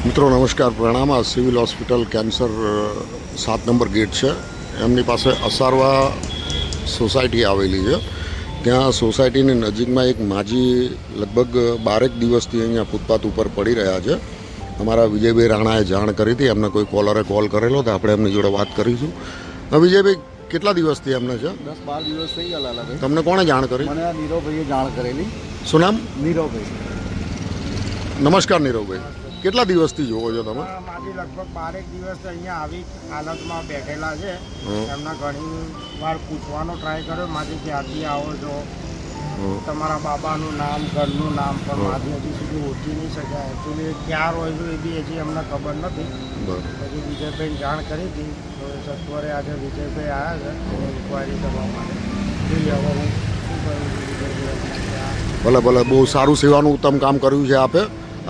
મિત્રો નમસ્કાર, પ્રણામ. આ civil hospital cancer 7 number gate છે. એમની પાસે અસારવા સોસાયટી આવેલી છે. ત્યાં સોસાયટીની નજીકમાં એક માજી લગભગ 12 દિવસથી અહીંયા ફૂટપાથ ઉપર પડી રહ્યા છે. અમારા વિજયભાઈ રાણાએ જાણ કરી હતી, એમને કોઈ કોલરે કોલ કરેલો તો આપણે એમની જોડે વાત કરીશું. વિજયભાઈ, કેટલા દિવસથી એમને છે? 10-12 દિવસ થઈ ગયા લાલાભાઈ. તમને કોણે જાણ કરી? મને આ નીરવભાઈએ જાણ કરેલી. શું નામ? નીરવભાઈ. નમસ્કાર નીરવભાઈ, કેટલા દિવસથી જોવો છો તમે? મારી લગભગ 12 દિવસ અહીંયા આવી હાલતમાં બેઠેલા છે. એમને ઘણી વાર પૂછવાનો ટ્રાય કર્યો, માજી ક્યાંથી આવો છો, તમારા બાબાનું નામ, ઘરનું નામ, પણ માજી હજી સુધી ઓળખી નહીં શક્યા. એકચ્યુઅલી ક્યાં હોય છે એ બી હજી અમને ખબર નથી. પછી વિજયભાઈને જાણ કરી હતી, તો સત્વરે આજે વિજયભાઈ આવ્યા છે ઇન્કવાયરી કરવા માટે. જોઈએ હવે હું શું કરું છું. ભલે ભલે, બહુ સારું સેવાનું ઉત્તમ કામ કર્યું છે આપે.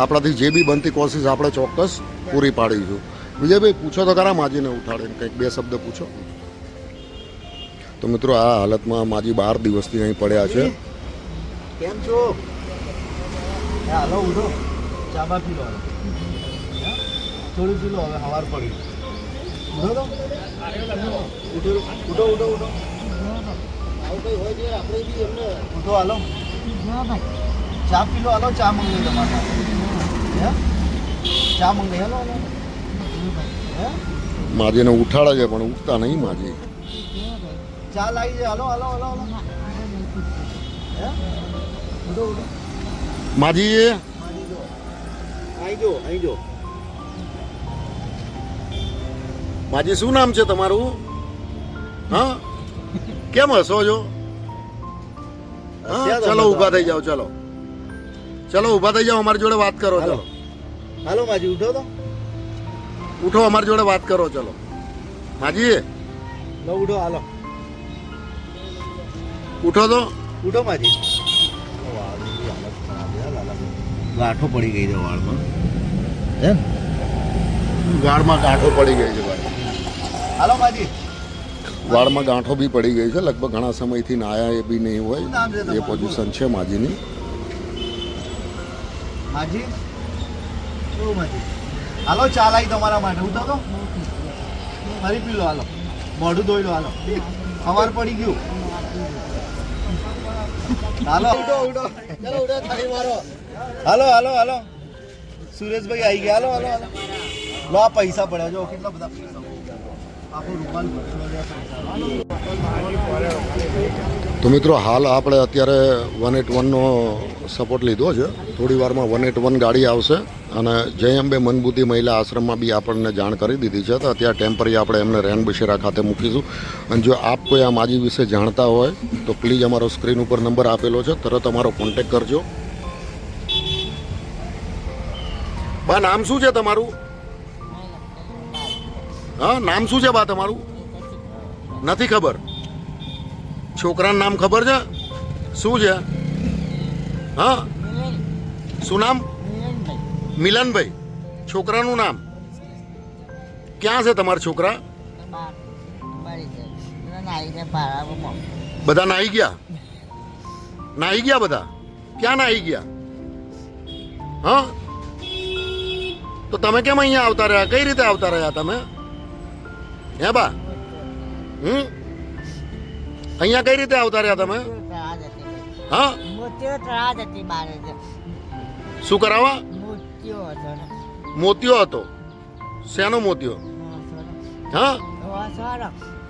આપણાથી જે બી બનતી કોશિશ આપણે ચોક્કસ પૂરી પાડીશું. વિજયભાઈ, પૂછો તો ખરા માજીને ઉઠાડીને કંઈક 2 શબ્દ પૂછો. તો મિત્રો, આ હાલતમાં માજી 12 દિવસથી અહીં પડ્યા છે. કેમ છો? હાલો ઉઠો, ચા બા પી લો. થોડું પી લો, હવે સવાર પડી. ઉઠો તો ઉઠો ઉઠો ઉઠો ઉઠો. આવું કંઈ હોય છે આપણે બી એમને. ઉઠો, હાલો ચા પી લો. હાલો ચા મંગાવી તમારે. ચા મંગાવી. હાલો હાલો. માજીને ઉઠાડે છે પણ ઉઠતા નહીં માજી. ચા લાવી છે. હાલો હાલો હાલો હાલો. ઉઠો ઉઠો. માજી, અહીં જો અહીં જો. માજી શું નામ છે તમારું? હા, કેમ હસો છો? હા, ચલો ઊભા થઈ જાઓ. ચલો ચલો ઊભા થઈ જાઓ, અમારી જોડે વાત કરો. ચલો હાલો માજી, ઉઠો તો. ઉઠો, અમારી જોડે વાત કરો. ચલો માજી, લો ઉઠો. હાલો ઉઠો તો. ઉઠો માજી. ગાંઠો પડી ગઈ છે વાળમાં. વાળમાં ગાંઠો પડી ગઈ છે ભાઈ. હાલો માજી. વાળમાં ગાંઠો બી પડી ગઈ છે. લગભગ ઘણા સમયથી નાયા એ બી નહીં હોય એ પોઝિશન છે માજીની. માજી શું માજી? હાલો ચા લાવી તમારા માટે. ઉઠો તો ફરી પી લો. હાલો મોઢું ધોઈ લો. હાલો સવાર પડી ગયું. હાલો ઉઠો ઉઠો. ચલો ઉઠો, થાળી મારો. હાલો હાલો હાલો. સુરેશભાઈ આવી ગયા. હાલો હાલો હાલો. લો આ પૈસા પડ્યા. જો કેટલા બધા પૈસા. આપણું રૂમાલ તો મિત્રો, હાલ આપણે અત્યારે 181નો સપોર્ટ લીધો છે. થોડી વારમાં 181 ગાડી આવશે અને જય અંબે મનબુદ્ધિ મહિલા આશ્રમમાં બી આપણને જાણ કરી દીધી છે. તો અત્યારે ટેમ્પરરી આપણે એમને રેનબસેરા ખાતે મૂકીશું. અને જો આપ કોઈ આ માજી વિશે જાણતા હોય તો પ્લીઝ અમારો સ્ક્રીન ઉપર નંબર આપેલો છે, તરત અમારો કોન્ટેક કરજો. બા, નામ શું છે તમારું? હા, નામ શું છે બા તમારું? નથી ખબર? છોકરાનું નામ ખબર છે? શું છે? હા, શું નામ? મિલનભાઈ. છોકરાનું નામ? ક્યાં છે તમારા છોકરા? બધા નાહી ગયા? નાહી ગયા બધા? ક્યાં નાહી ગયા? હા, તો તમે કેમ અહીંયા આવતા રહ્યા? કઈ રીતે આવતા રહ્યા તમે? હે બા? અહીંયા કઈ રીતે આવતા રહ્યા તમે? હા, શું કરાવવા? મોતિયો હતો. શેનો મોતિયો? હા,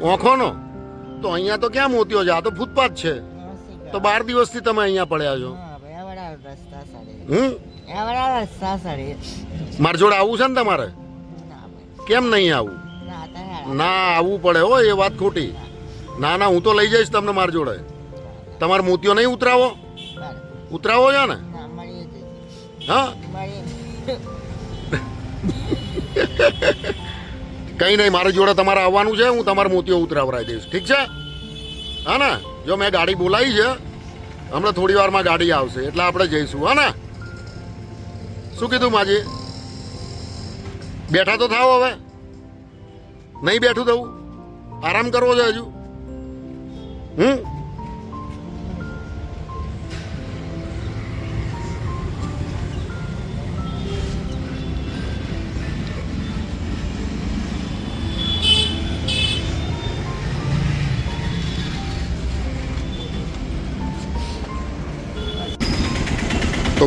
ઓંખોનો? તો અહીંયા તો ક્યાં મોતિયો છે? આ તો ફૂટપાથ છે. તો 12 દિવસથી તમે અહીંયા પડ્યા છો. મારી જોડે આવવું છે ને તમારે? કેમ નહીં આવું? ના, આવવું પડે હો, એ વાત ખોટી. ના ના, હું તો લઈ જઈશ તમને મારી જોડે. તમારે મોતિયો નહીં ઉતરાવો? ઉતરાવો છે ને? હા, કઈ નહીં, મારી જોડે તમારે આવવાનું છે. હું તમારે મોતિયો ઉતરાવરાઈ દઈશ. ઠીક છે? હા ને? જો મેં ગાડી બોલાવી છે, હમણાં થોડી વારમાં ગાડી આવશે એટલે આપણે જઈશું. હા ને? શું કીધું માજી? બેઠા તો થાવ હવે. નહીં બેઠું થવું? આરામ કરવો છે હજુ?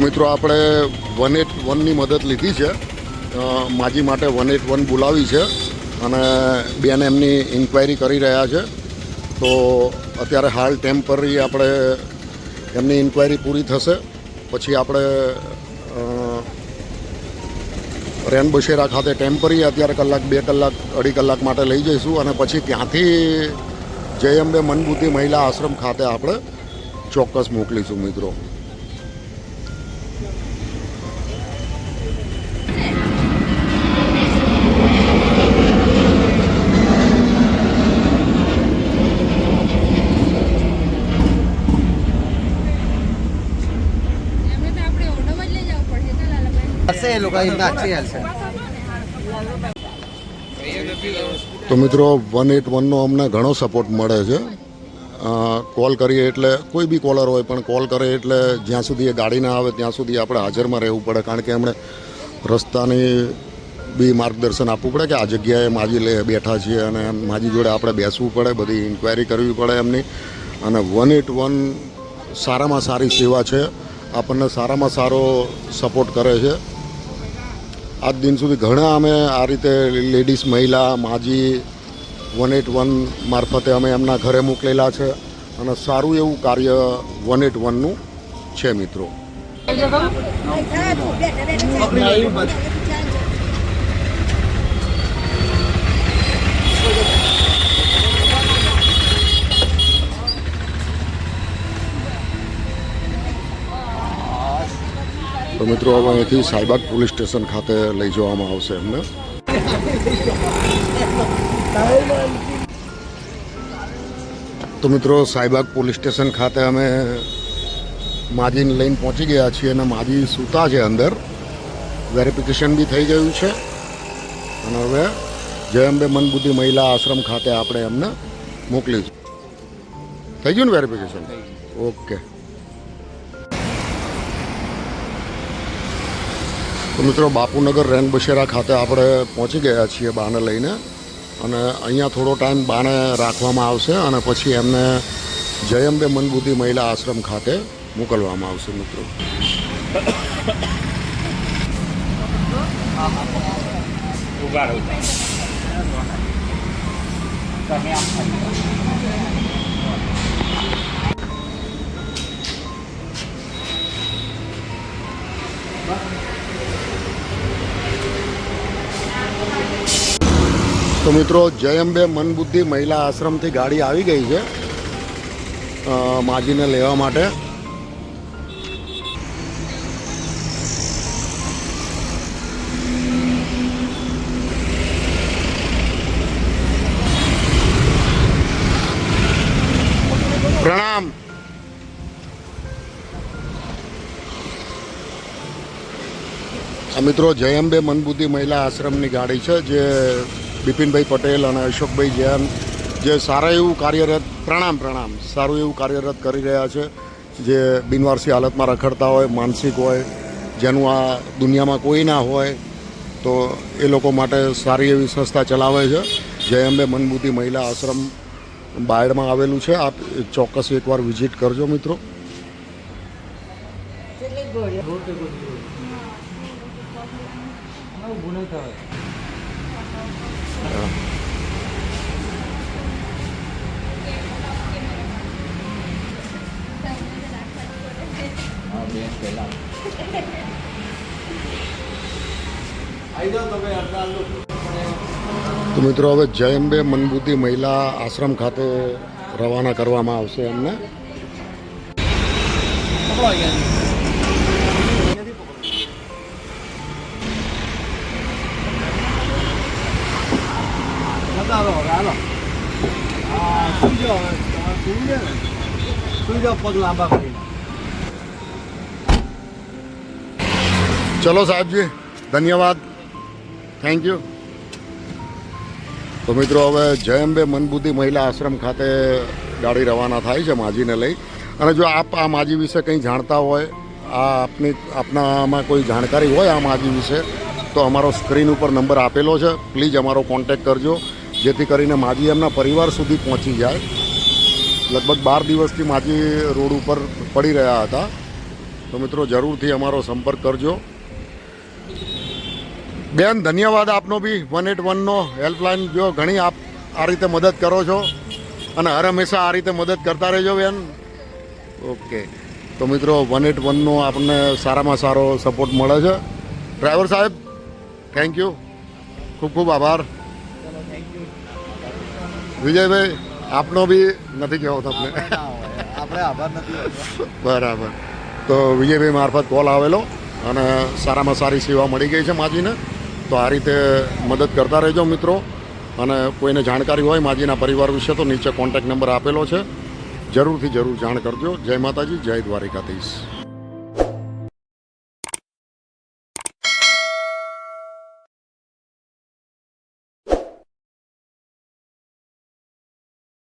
મિત્રો આપણે 181ની મદદ લીધી છે. માજી માટે 181 બોલાવી છે અને બેન એમની ઇન્ક્વાયરી કરી રહ્યા છે. તો અત્યારે હાલ ટેમ્પરરી આપણે એમની ઇન્ક્વાયરી પૂરી થશે પછી આપણે રેનબસેરા ખાતે ટેમ્પરરી અત્યારે કલાક 2 કલાક 2.5 કલાક માટે લઈ જઈશું અને પછી ત્યાંથી જય અંબે મનબુદ્ધિ મહિલા આશ્રમ ખાતે આપણે ચોક્કસ મોકલીશું મિત્રો. એ લોકો તો મિત્રો 181નો અમને ઘણો સપોર્ટ મળે છે. કોલ કરીએ એટલે કોઈ બી કોલર હોય પણ કોલ કરે એટલે જ્યાં સુધી એ ગાડી ના આવે ત્યાં સુધી આપણે હાજરમાં રહેવું પડે કારણ કે એમણે રસ્તાની બી માર્ગદર્શન આપવું પડે કે આ જગ્યાએ માજી બેઠા છીએ અને માજી જોડે આપણે બેસવું પડે, બધી ઇન્ક્વાયરી કરવી પડે એમની. અને 181 સારામાં સારી સેવા છે, આપણને સારામાં સારો સપોર્ટ કરે છે. આજ દિન સુધી ઘણા અમે આ રીતે લેડીઝ મહિલા માજી 181 મારફતે અમે એમના ઘરે મોકલેલા છે અને સારું એવું કાર્ય 181નું છે મિત્રો. તો મિત્રો હવે અહીંથી સાઈબાગ પોલીસ સ્ટેશન ખાતે લઈ જવામાં આવશે એમને. તો મિત્રો સાઈબાગ પોલીસ સ્ટેશન ખાતે અમે માજીને લઈને પહોંચી ગયા છીએ અને માજી સૂતા છે અંદર. વેરિફિકેશન બી થઈ ગયું છે અને હવે જય અંબે મનબુદ્ધિ મહિલા આશ્રમ ખાતે આપણે એમને મોકલીશું. થઈ ગયું ને વેરિફિકેશન? ઓકે. તો મિત્રો બાપુનગર રેનબસેરા ખાતે આપણે પહોંચી ગયા છીએ બાને લઈને અને અહીંયા થોડો ટાઈમ બાને રાખવામાં આવશે અને પછી એમને જય અંબે મનબુદ્ધિ મહિલા આશ્રમ ખાતે મોકલવામાં આવશે મિત્રો. તો મિત્રો જય અંબે મનબુદ્ધિ મહિલા આશ્રમથી ગાડી આવી ગઈ છે માજીને લેવા માટે. પ્રણામ. આ મિત્રો જય અંબે મનબુદ્ધિ મહિલા આશ્રમની ગાડી છે જે બિપિનભાઈ પટેલ અને અશોકભાઈ જૈન જે સારા એવું કાર્યરત સારું એવું કાર્યરત કરી રહ્યા છે. જે બિનવારસી હાલતમાં રખડતા હોય, માનસિક હોય, જેનું આ દુનિયામાં કોઈ ના હોય તો એ લોકો માટે સારી એવી સંસ્થા ચલાવે છે. જય અંબે મનબુદ્ધિ મહિલા આશ્રમ બાયડમાં આવેલું છે. આપ ચોક્કસ એકવાર વિઝિટ કરજો મિત્રો. તો મિત્રો હવે જય અંબે મનબુદ્ધિ મહિલા આશ્રમ ખાતે રવાના કરવામાં આવશે એમને. પગ લાંબા કરી ચલો સાહેબજી, ધન્યવાદ, થેન્ક યુ. તો મિત્રો હવે જય અંબે મનબુદ્ધિ મહિલા આશ્રમ ખાતે ગાડી રવાના થાય છે માજીને લઈ. અને જો આપ આ માજી વિશે કંઈ જાણતા હોય, આપનામાં કોઈ જાણકારી હોય આ માજી વિશે તો અમારો સ્ક્રીન ઉપર નંબર આપેલો છે. પ્લીઝ અમારો કોન્ટેક કરજો જેથી કરીને માજી એમના પરિવાર સુધી પહોંચી જાય. લગભગ 12 દિવસથી માજી રોડ ઉપર પડી રહ્યા હતા તો મિત્રો જરૂરથી અમારો સંપર્ક કરજો. બેન ધન્યવાદ આપનો બી 181નો હેલ્પલાઇન જો ઘણી આપ આ રીતે મદદ કરો છો અને હર હંમેશા આ રીતે મદદ કરતા રહેજો બેન. ઓકે તો મિત્રો 181નો આપણને સારામાં સારો સપોર્ટ મળે છે. ડ્રાઈવર સાહેબ થેન્ક યુ, ખૂબ ખૂબ આભાર. વિજયભાઈ આપનો બી નથી કહેવો તમને. આપણે આભાર નથી હોતો. બરાબર. તો વિજયભાઈ મારફત કોલ આવેલો અને સારામાં સારી સેવા મળી ગઈ છે માજીને. તો આ રીતે મદદ કરતા રહેજો મિત્રો. અને કોઈને જાણકારી હોય માજીના પરિવાર વિશે તો નીચે કોન્ટેક્ટ નંબર આપેલો છે, જરૂરથી જરૂર જાણ કરજો. જય માતાજી, જય દ્વારિકાધીશ.